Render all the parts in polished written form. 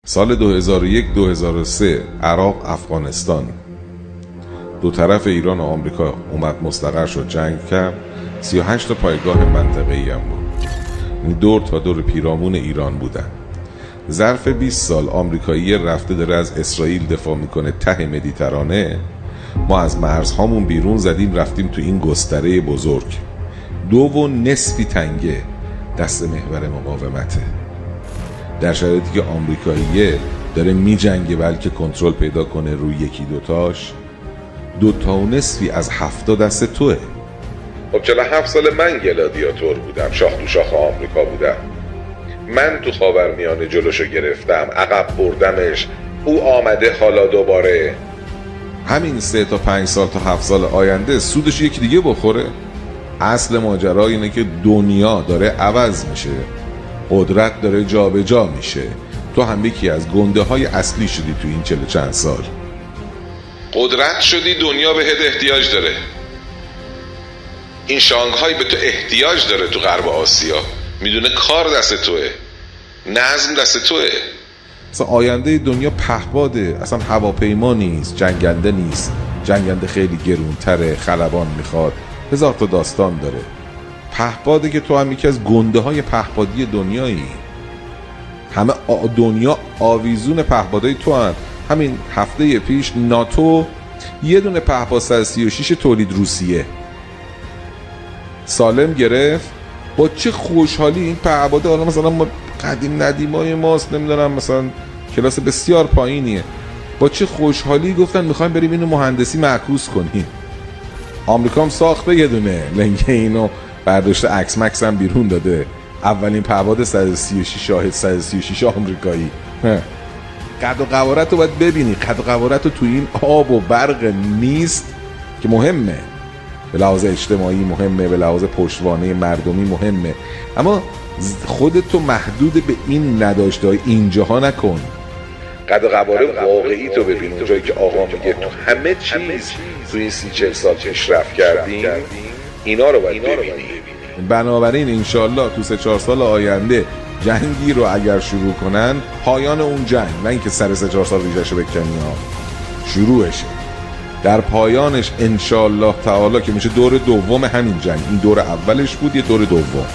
سال 2001-2003 عراق افغانستان، دو طرف ایران و آمریکا اومد مستقر شد، جنگ کرد. 38 تا پایگاه منطقه‌ای هم بود، دور تا دور پیرامون ایران بودن. ظرف 20 سال آمریکایی رفته داره از اسرائیل دفاع میکنه ته مدیترانه. ما از مرزهامون بیرون زدیم رفتیم تو این گستره بزرگ 2.5 تنگه دست محور مقاومته. در شرایطی که آمریکاییه داره میجنگه بلکه کنترل پیدا کنه روی یکی دوتاش، 2.5 از 7 دست توه. خب 47 سال من گلادیاتور بودم، شاخ تو شاخ آمریکا بودم. من تو خاورمیانه جلوشو گرفتم، عقب بردمش، او آمده حالا دوباره. همین 3 تا 5 سال تا 7 سال آینده سودش یکی دیگه بخوره. اصل ماجرا اینه که دنیا داره عوض میشه، قدرت داره جابجا میشه. تو هم یکی از گنده های اصلی شدی تو این 40 چند سال. قدرت شدی، دنیا بهت احتیاج داره. این شانگهای به تو احتیاج داره تو غرب آسیا. میدونه کار دست توه، نظم دست توه. اصلا آینده دنیا پهپاده، اصلا هواپیما نیست، جنگنده نیست. جنگنده خیلی گرونتره، خلبان میخواد، هزار تا داستان داره. پهپاده که تو هم یکی از گنده های پهپادی دنیایی. همه دنیا آویزون پهپادای تو هم. همین هفته پیش ناتو یه دونه پهپاد 136 تولید روسیه سالم گرفت. با چه خوشحالی این پهپاده، حالا مثلا ما قدیم ندیمای ماست، نمیدونم مثلا کلاس بسیار پایینیه، با چه خوشحالی گفتن میخوایم بریم اینو مهندسی معکوس کنیم. آمریکا هم ساخته یه دونه لنگه اینو برداشته، عکس مکس هم بیرون داده. اولین پهپاد 136 شاهد 136 آمریکایی. قد و قوارت رو باید ببینی، قد و قوارت رو تو این آب و برق نیست که مهمه، به لحاظ اجتماعی مهمه، به لحاظ پشتوانه مردمی مهمه، اما خودتو محدود به این نداشته‌های اینجاها نکن. قد و قواره واقعی تو ببین، اونجایی که آقا میگه تو همه چیز تو این 30-40 سال پیشرفت کردیم، اینا رو باید ببینی. بنابراین انشالله تو 3-4 سال آینده جنگی رو اگر شروع کنن، پایان اون جنگ، نه اینکه سر 3-4 سال ریزش رو بکنی ها، شروعشه. در پایانش انشالله تعالی که میشه دور دوم همین جنگ، این دور اولش بود، یه دور دوم،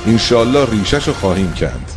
انشالله ریشش رو خواهیم کند.